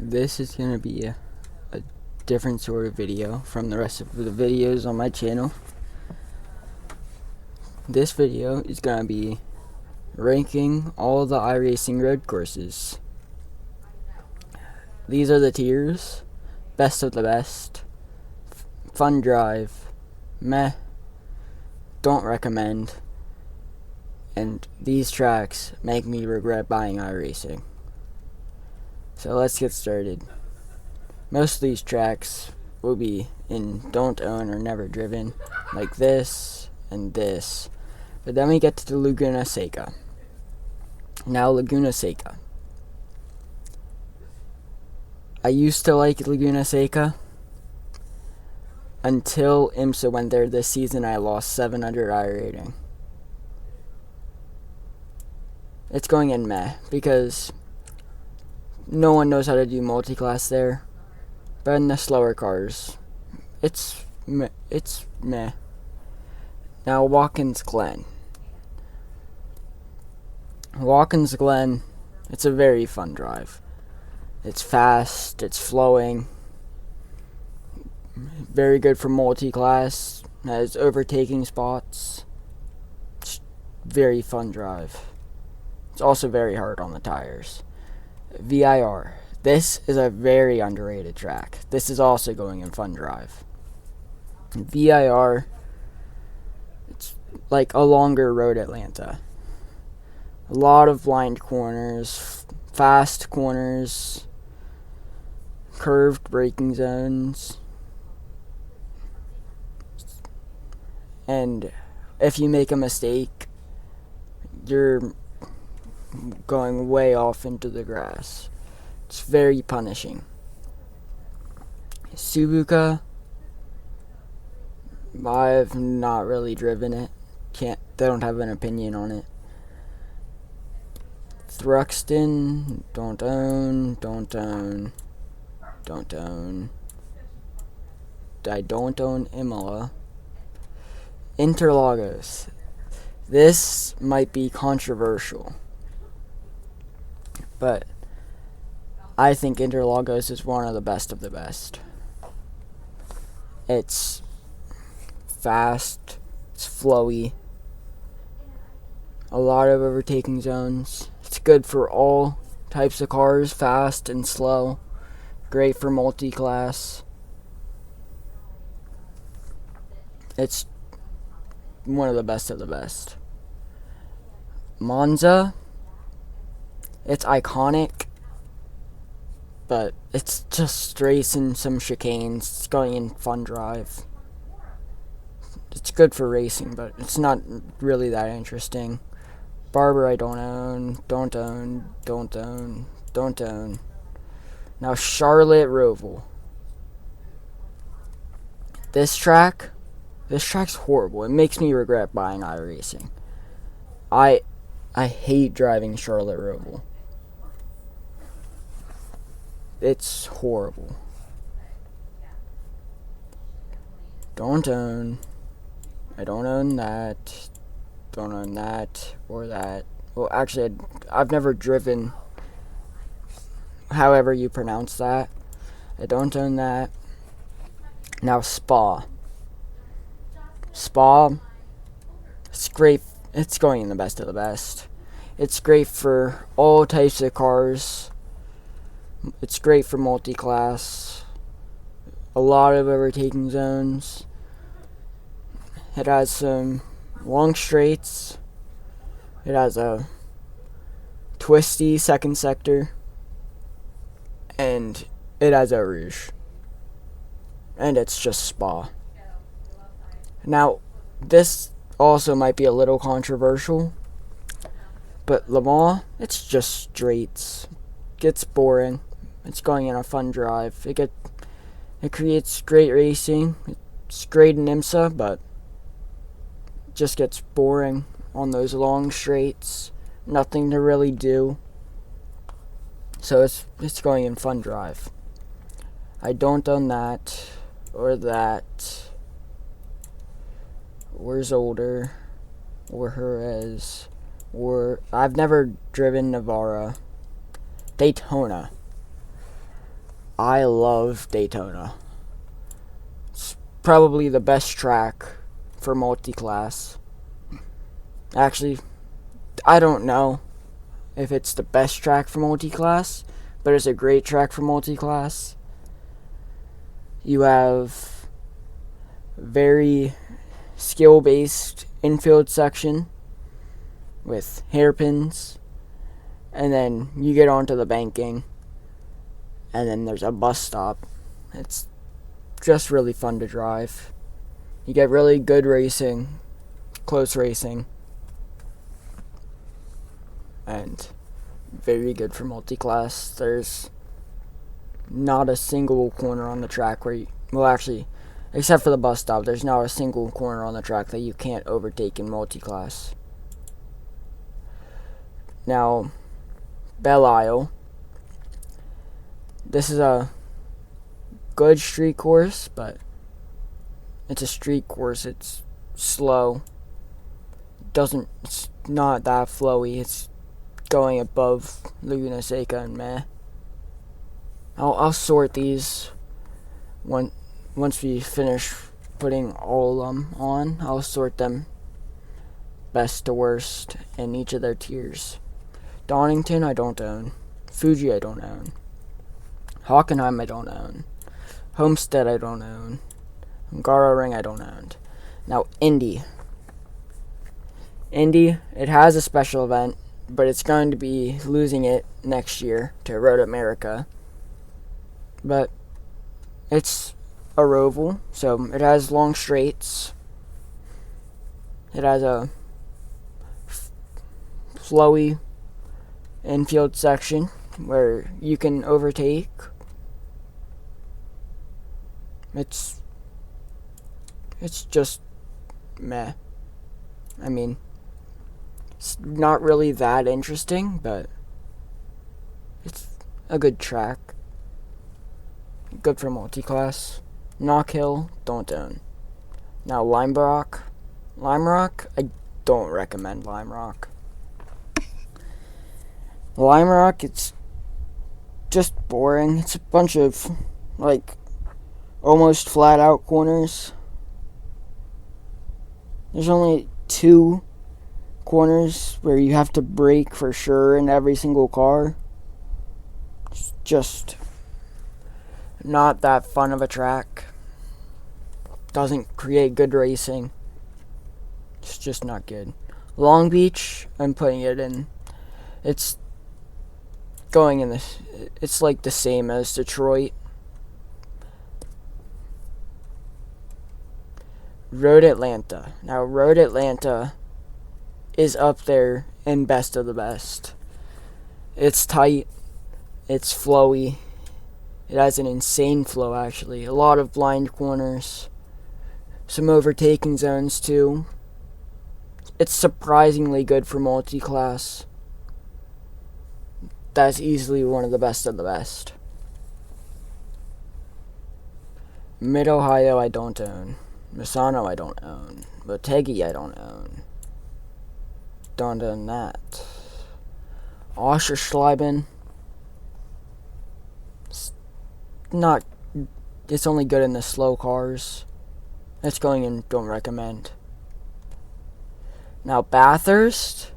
This is going to be a different sort of video from the rest of the videos on my channel. This video is going to be ranking all the iRacing road courses. These are the tiers: best of the best, fun drive, meh, don't recommend, and these tracks make me regret buying iRacing. So let's get started. Most of these tracks will be in don't own or never driven, like this and this. But then we get to the Laguna Seca. Now Laguna Seca. I used to like Laguna Seca until IMSA went there this season. I lost 700 iRating. It's going in meh because no one knows how to do multi-class there. But in the slower cars, it's meh. Now Watkins Glen. Watkins Glen, it's a very fun drive. It's fast, it's flowing, very good for multi-class, has overtaking spots. It's very fun drive. It's also very hard on the tires. VIR. This is a very underrated track. This is also going in fun drive. VIR, it's like a longer road Atlanta. A lot of blind corners, fast corners, curved braking zones. And if you make a mistake, you're going way off into the grass. It's very punishing. Suzuka, I've not really driven it. They don't have an opinion on it. Thruxton, don't own. I don't own Imola. Interlagos. This might be controversial, but I think Interlagos is one of the best. It's fast, it's flowy, a lot of overtaking zones. It's good for all types of cars, fast and slow. Great for multi-class. It's one of the best. Monza, it's iconic, but it's just straights and some chicanes. It's going in fun drive. It's good for racing, but it's not really that interesting. Barber, I don't own. Now Charlotte Roval. This track's horrible. It makes me regret buying iRacing. I hate driving Charlotte Roval. It's horrible. Don't own. I don't own that. Don't own that or that. Well, actually, I've never driven however you pronounce that. I don't own that. Now Spa, it's great. It's going in the best of the best. It's great for all types of cars. It's great for multi-class. A lot of overtaking zones. It has some long straights. It has a twisty second sector. And it has a rouge. And it's just Spa. Now, this also might be a little controversial, but Le Mans, it's just straights. Gets boring. It's going in a fun drive. It creates great racing. It's great in IMSA, but just gets boring on those long straights. Nothing to really do. So it's going in fun drive. I don't own that or that or Zolder or Jerez or I've never driven Navarra. Daytona. I love Daytona. It's probably the best track for multi-class. Actually, I don't know if it's the best track for multi-class, but it's a great track for multi-class. You have very skill-based infield section with hairpins, and then you get onto the banking, and then there's a bus stop. It's just really fun to drive. You get really good racing, close racing, and very good for multi-class. There's not a single corner on the track where except for the bus stop, there's not a single corner on the track that you can't overtake in multi-class. Now, Belle Isle. This is a good street course, but it's a street course. It's slow. It's not that flowy. It's going above Laguna Seca and meh. I'll sort these once we finish putting all of them on. I'll sort them best to worst in each of their tiers. Donington I don't own. Fuji I don't own. Hockenheim I don't own. Homestead I don't own. Ring I don't own. Now Indy. It has a special event, but it's going to be losing it next year to Road America. But it's a roval, so it has long straights. It has a flowy infield section where you can overtake. It's just meh. I mean, it's not really that interesting, but it's a good track. Good for multi-class. Knock Hill, don't own. Now Lime Rock, I don't recommend Lime Rock. Lime Rock, it's just boring. It's a bunch of, almost flat out corners. There's only 2 corners where you have to brake for sure in every single car. It's just not that fun of a track. Doesn't create good racing. It's just not good. Long Beach, I'm putting it in. It's going in this. It's like the same as Detroit. Road Atlanta. Now, Road Atlanta is up there in best of the best. It's tight. It's flowy. It has an insane flow, actually. A lot of blind corners. Some overtaking zones, too. It's surprisingly good for multi-class. That's easily one of the best of the best. Mid-Ohio, I don't own. Misano, I don't own. Motegi, I don't own. Don't own that. Oscherschleiben. It's only good in the slow cars. It's going in, don't recommend. Now Bathurst.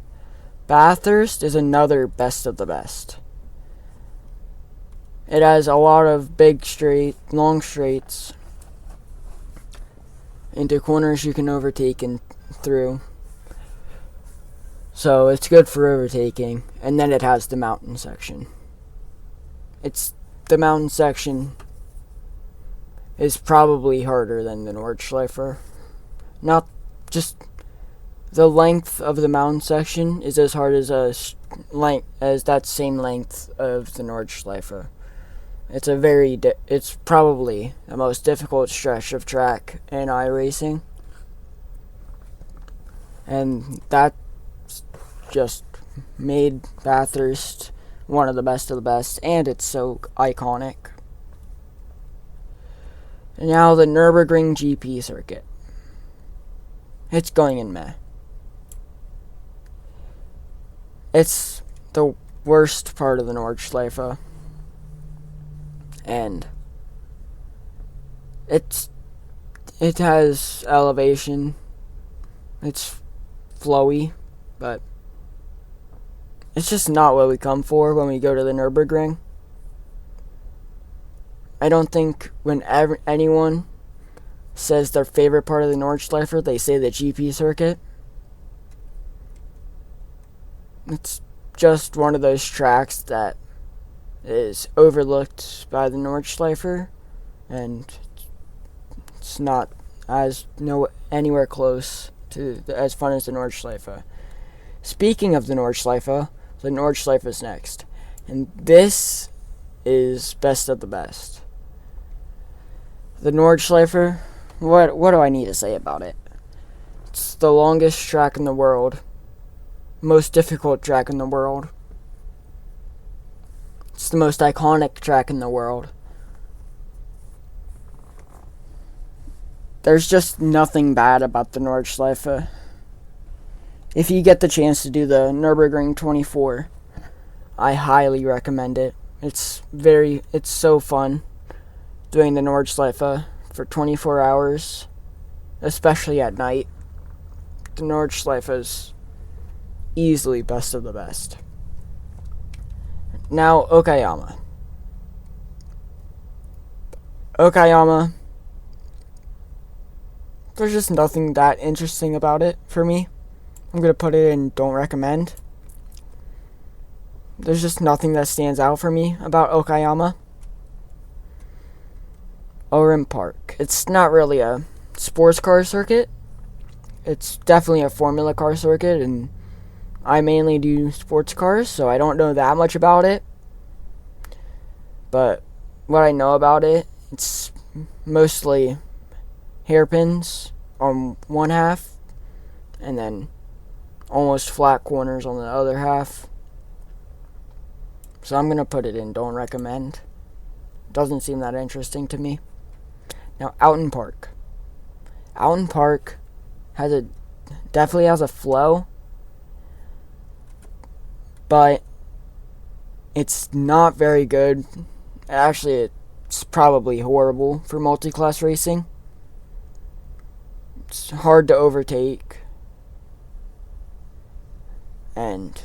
Bathurst is another best of the best. It has a lot of long straights into corners you can overtake and through. So it's good for overtaking. And then it has the mountain section. The mountain section is probably harder than the Nordschleifer. Not just the length of the mountain section is as hard as that same length of the Nordschleifer. It's probably the most difficult stretch of track in iRacing, and that just made Bathurst one of the best of the best, and it's so iconic. And now the Nürburgring GP circuit. It's going in meh. It's the worst part of the Nordschleife. and it has elevation. It's flowy, but it's just not what we come for when we go to the Nürburgring. I don't think when anyone says their favorite part of the Nordschleife, they say the GP circuit. It's just one of those tracks that is overlooked by the Nordschleife, and it's not anywhere close to as fun as the Nordschleife. Speaking of the Nordschleife is next, and this is best of the best. The Nordschleife, what do I need to say about it? It's the longest track in the world, most difficult track in the world. It's the most iconic track in the world. There's just nothing bad about the Nordschleife. If you get the chance to do the Nürburgring 24, I highly recommend it. It's so fun doing the Nordschleife for 24 hours, especially at night. The Nordschleife is easily best of the best. Now, Okayama. There's just nothing that interesting about it for me. I'm going to put it in don't recommend. There's just nothing that stands out for me about Okayama. Oran Park. It's not really a sports car circuit. It's definitely a Formula car circuit, and I mainly do sports cars, so I don't know that much about it. But what I know about it, it's mostly hairpins on one half, and then almost flat corners on the other half. So I'm going to put it in don't recommend. Doesn't seem that interesting to me. Now, Outen Park. Outen Park definitely has a flow, but it's not very good. Actually, it's probably horrible for multi-class racing. It's hard to overtake, and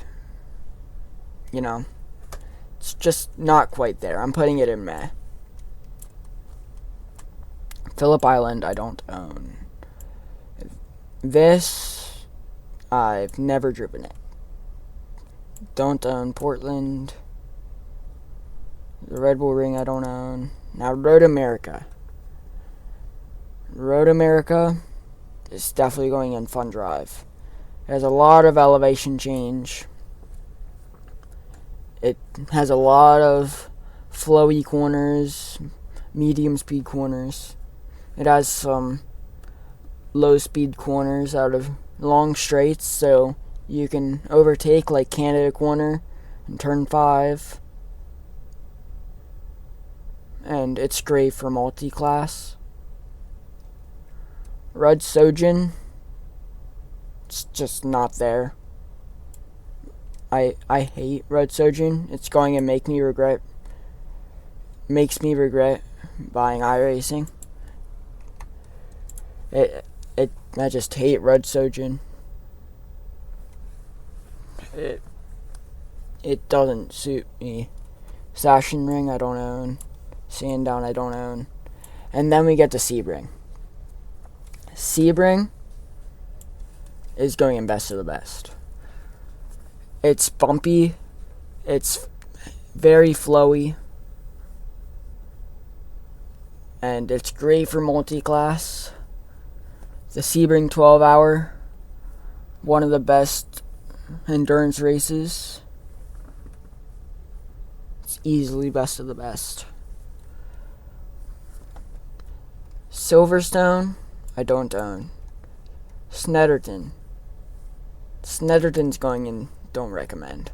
it's just not quite there. I'm putting it in meh. Phillip Island, I don't own. This, I've never driven it. Don't own Portland. The Red Bull Ring, I don't own. Now, Road America. Road America is definitely going in Fun Drive. It has a lot of elevation change. It has a lot of flowy corners, medium speed corners. It has some low speed corners out of long straights, so you can overtake like Canada Corner and Turn 5. And it's great for multi-class. Red Sojin, it's just not there. I hate Red Sojin. It's going to makes me regret buying iRacing. I just hate Red Sojin. It doesn't suit me. Sachsenring, I don't own. Sandown, I don't own. And then we get to Sebring. Sebring is going in best of the best. It's bumpy. It's very flowy. And it's great for multi-class. The Sebring 12-hour, one of the best endurance races. It's easily best of the best. Silverstone, I don't own. Snetterton. Snetterton's going in don't recommend.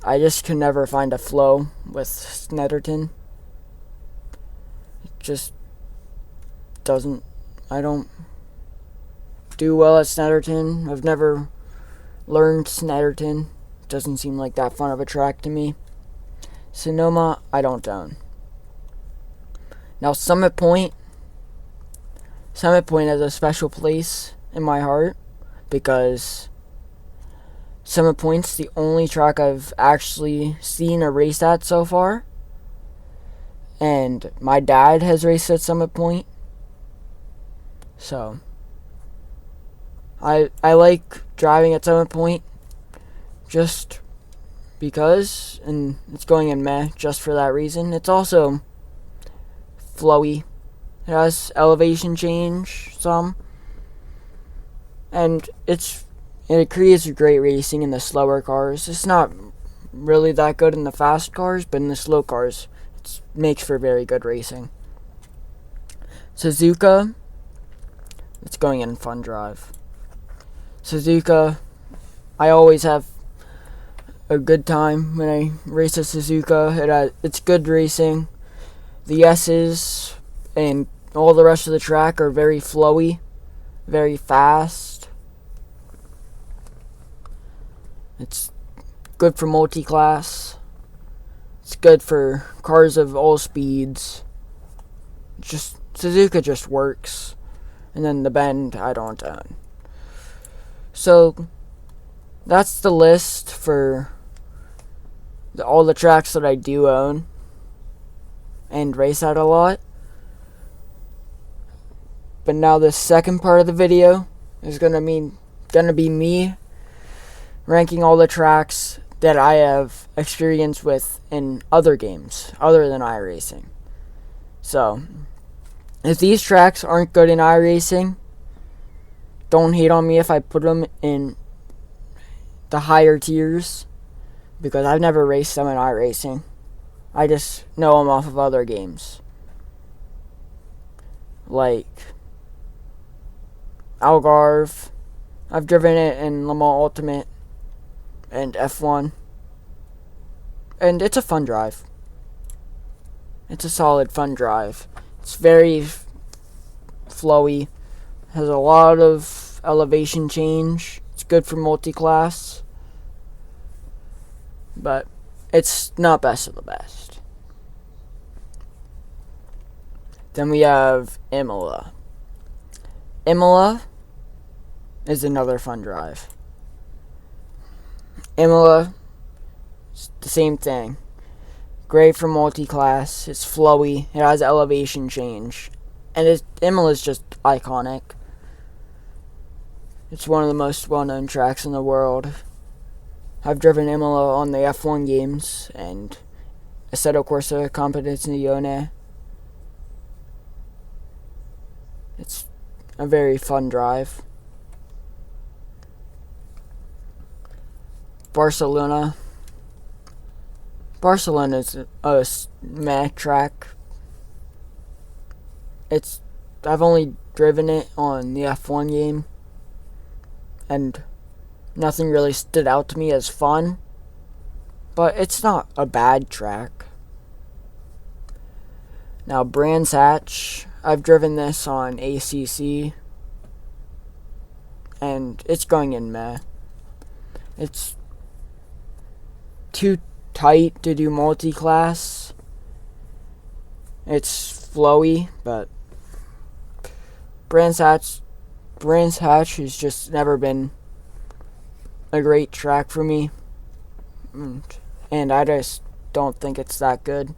I just could never find a flow with Snetterton. It just doesn't. I don't do well at Snetterton. I've never learned Snetterton. Doesn't seem like that fun of a track to me. Sonoma, I don't own. Now, Summit Point has a special place in my heart because Summit Point's the only track I've actually seen a race at so far. And my dad has raced at Summit Point. So, I like driving at Summit Point just because, and it's going in meh just for that reason. It's also flowy. It has elevation change some, and it creates great racing in the slower cars. It's not really that good in the fast cars, but in the slow cars, it makes for very good racing. Suzuka, it's going in fun drive. Suzuka, I always have a good time when I race a Suzuka. It's good racing. The S's and all the rest of the track are very flowy, very fast. It's good for multi-class. It's good for cars of all speeds. Suzuka just works. And then the Bend, I don't own. So, that's the list for all the tracks that I do own and race at a lot. But now the second part of the video is gonna be me ranking all the tracks that I have experience with in other games other than iRacing. So, if these tracks aren't good in iRacing, don't hate on me if I put them in the higher tiers, because I've never raced them in iRacing. I just know them off of other games. Like Algarve. I've driven it in Le Mans Ultimate and F1. And it's a fun drive. It's a solid fun drive. It's very flowy. Has a lot of elevation change. It's good for multi-class. But it's not best of the best. Then we have Imola. Imola is another fun drive. Imola, it's the same thing. Great for multi-class. It's flowy. It has elevation change. And Imola's just iconic. It's one of the most well-known tracks in the world. I've driven Imola on the F1 games and Assetto Corsa Competizione. It's a very fun drive. Barcelona. Barcelona is a meh track. I've only driven it on the F1 game, and nothing really stood out to me as fun, but it's not a bad track. Now, Brands Hatch, I've driven this on ACC, and it's going in meh. It's too tight to do multi-class. It's flowy, but Brands Hatch has just never been a great track for me, and I just don't think it's that good.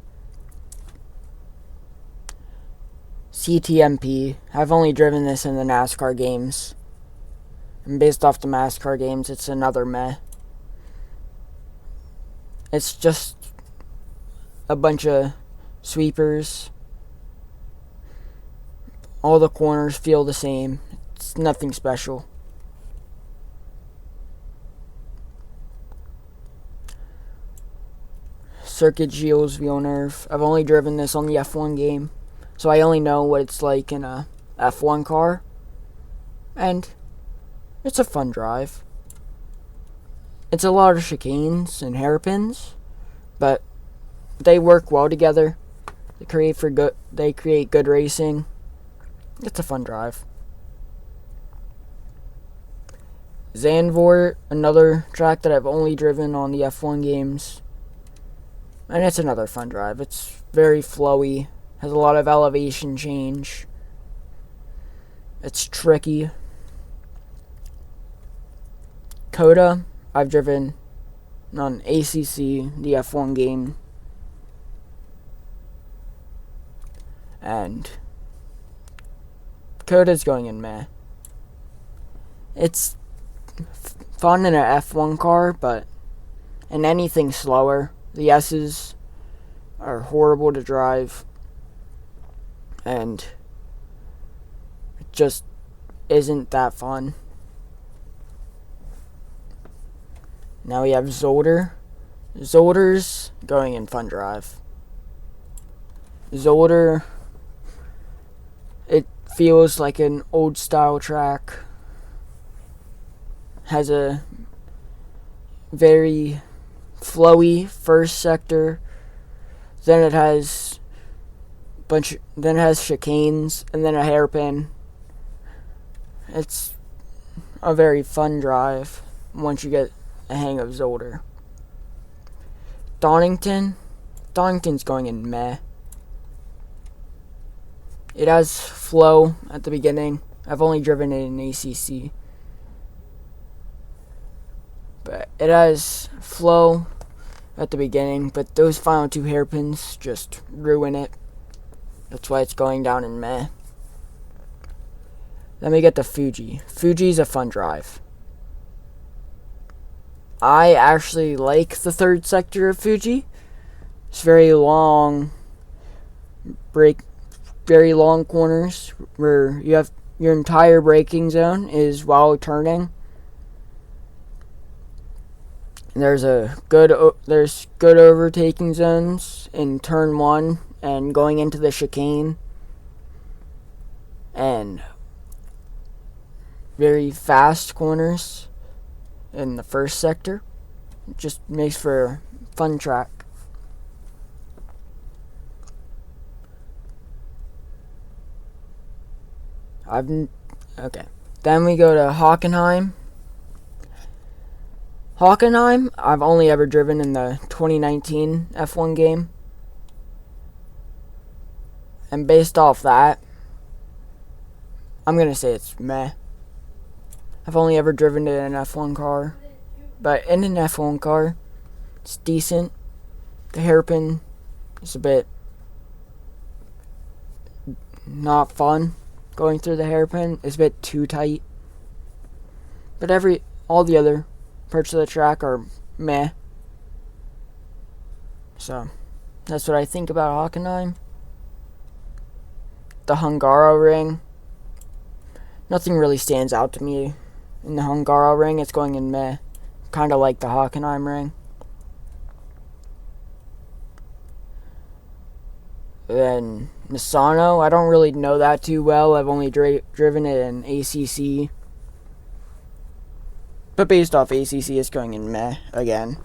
CTMP, I've only driven this in the NASCAR games, and based off the NASCAR games, it's another meh. It's just a bunch of sweepers. All the corners feel the same. It's nothing special. Circuit Gilles Villeneuve. I've only driven this on the F1 game, so I only know what it's like in a F1 car. And it's a fun drive. It's a lot of chicanes and hairpins, but they work well together. They create good racing. It's a fun drive. Zandvoort, another track that I've only driven on the F1 games, and it's another fun drive. It's very flowy, Has a lot of elevation change. It's tricky. Coda, I've driven on ACC, the F1 game. And Coda's going in meh. It's fun in an F1 car, but in anything slower, the S's are horrible to drive. And it just isn't that fun. Now we have Zolder. Zolder's going in fun drive. Zolder, it feels like an old style track. Has a very flowy first sector. Then it has chicanes and then a hairpin. It's a very fun drive once you get a hang of Zolder. Donington's going in meh. It has flow at the beginning. I've only driven it in ACC. But it has flow at the beginning, but those final two hairpins just ruin it. That's why it's going down in meh. Then we get the Fuji. Fuji's a fun drive. I actually like the third sector of Fuji. It's very long very long corners where you have your entire braking zone is while turning. And there's good overtaking zones in turn 1 and going into the chicane. And very fast corners in the first sector. It just makes for a fun track. Okay. Then we go to Hockenheim. Hockenheim, I've only ever driven in the 2019 F1 game. And based off that, I'm going to say it's meh. I've only ever driven it in an F1 car. But in an F1 car, it's decent. The hairpin is a bit not fun. Going through the hairpin is a bit too tight. But all the other parts of the track are meh. So, that's what I think about Hockenheim. The Hungaroring. Nothing really stands out to me in the Hungaroring. It's going in meh. Kind of like the Hockenheim ring. Then Misano, I don't really know that too well. I've only driven it in ACC. But based off ACC, it's going in meh again.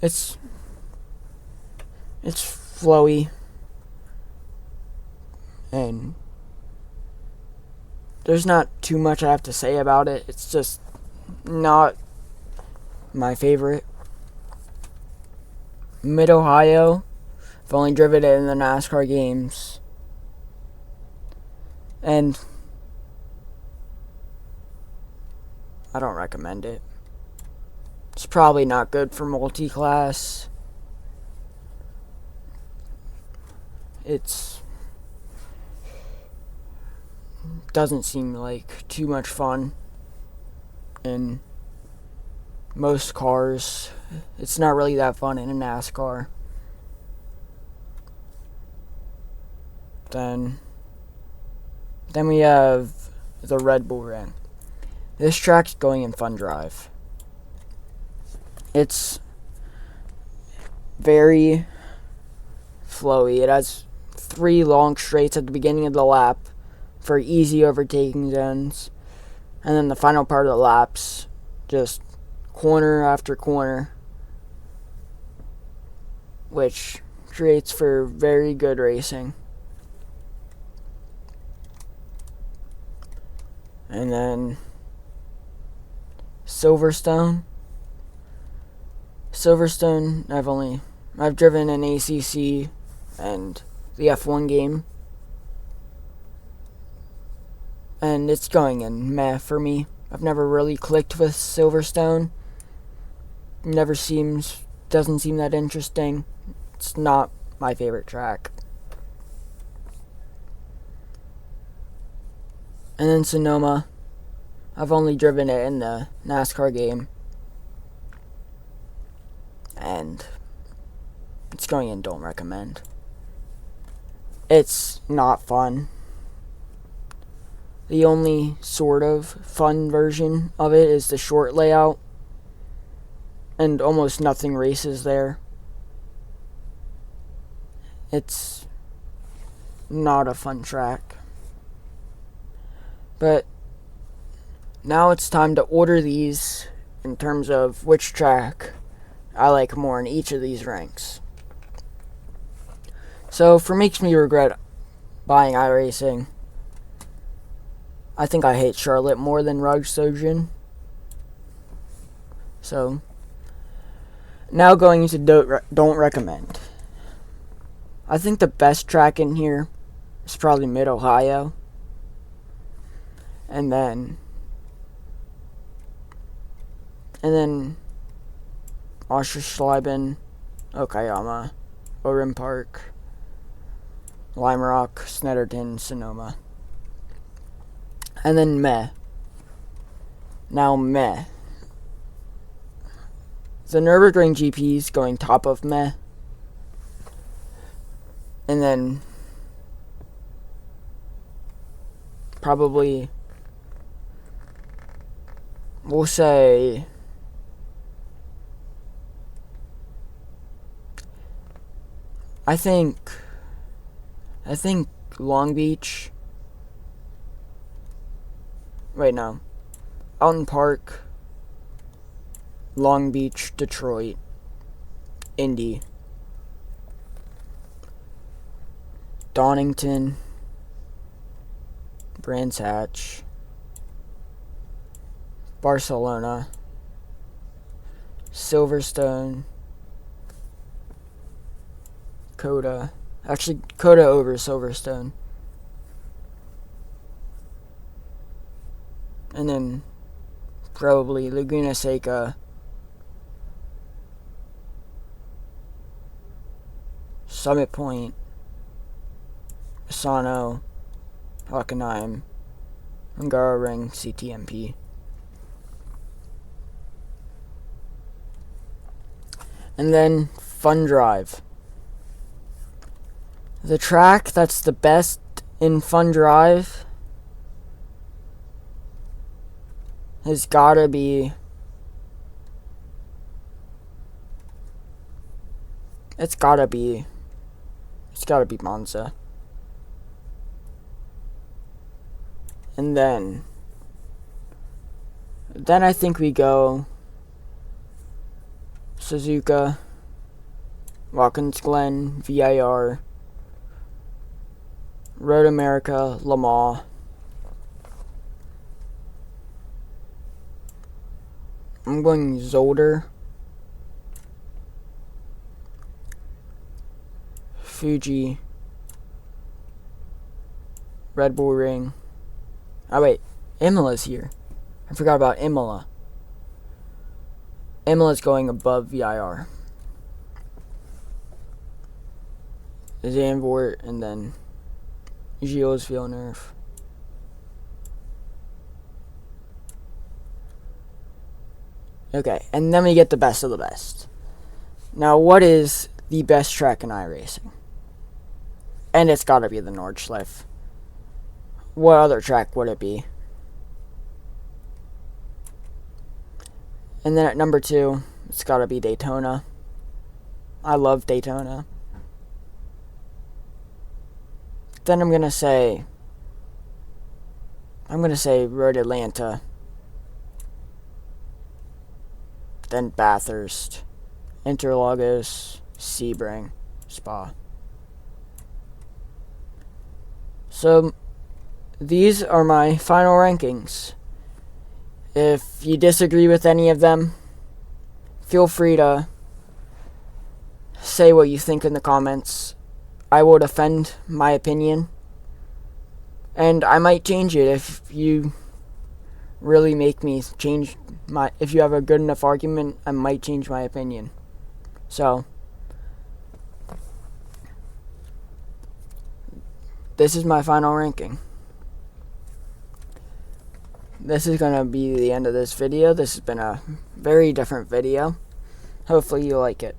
It's flowy. And there's not too much I have to say about it. It's just not my favorite. Mid-Ohio, I've only driven it in the NASCAR games. And I don't recommend it. It's probably not good for multi-class. It doesn't seem like too much fun in most cars. It's not really that fun in a NASCAR. Then we have the Red Bull Ring. This track's going in fun drive. It's very flowy. It has 3 long straights at the beginning of the lap for easy overtaking zones. And then the final part of the laps, just corner after corner, which creates for very good racing. And then Silverstone, I've driven in ACC and the F1 game. And it's going in meh for me. I've never really clicked with Silverstone. Doesn't seem that interesting. It's not my favorite track. And then Sonoma. I've only driven it in the NASCAR game. And it's going in don't recommend. It's not fun. The only sort of fun version of it is the short layout. And almost nothing races there. It's not a fun track. But now it's time to order these in terms of which track I like more in each of these ranks. So for makes me regret buying iRacing, I think I hate Charlotte more than Rugsogen. So now going into don't recommend. I think the best track in here is probably Mid-Ohio. And then Oscherschleiben, Okayama, Orem Park, Lime Rock, Snetterton, Sonoma. And then meh. Now meh. The Nürburgring GP is going top of meh. And then probably we'll say I think Long Beach. Wait, no. Alton Park, Long Beach, Detroit, Indy, Donington, Brands Hatch, Barcelona, Silverstone, Coda. Actually, Coda over Silverstone. And then probably Laguna Seca, Summit Point, Asano, Hockenheim, Hungaroring, CTMP. And then Fun Drive. The track that's the best in Fun Drive has gotta be Monza. And then I think we go Suzuka, Watkins Glen, VIR, Road America, Le Mans, I'm going Zolder, Fuji, Red Bull Ring. Oh wait, Imola's here. I forgot about Imola. Imola's going above VIR. Zandvoort and then Gilles Villeneuve. Okay, and then we get the best of the best. Now, what is the best track in iRacing? And it's gotta be the Nordschleife. What other track would it be? And then at number 2, it's gotta be Daytona. I love Daytona. Then I'm gonna say Road Atlanta. Then Bathurst, Interlagos, Sebring, Spa. So these are my final rankings. If you disagree with any of them, feel free to say what you think in the comments. I will defend my opinion, and I might change it if you really make me change my. If you have a good enough argument, I might change my opinion. So, this is my final ranking. This is going to be the end of this video. This has been a very different video. Hopefully you like it.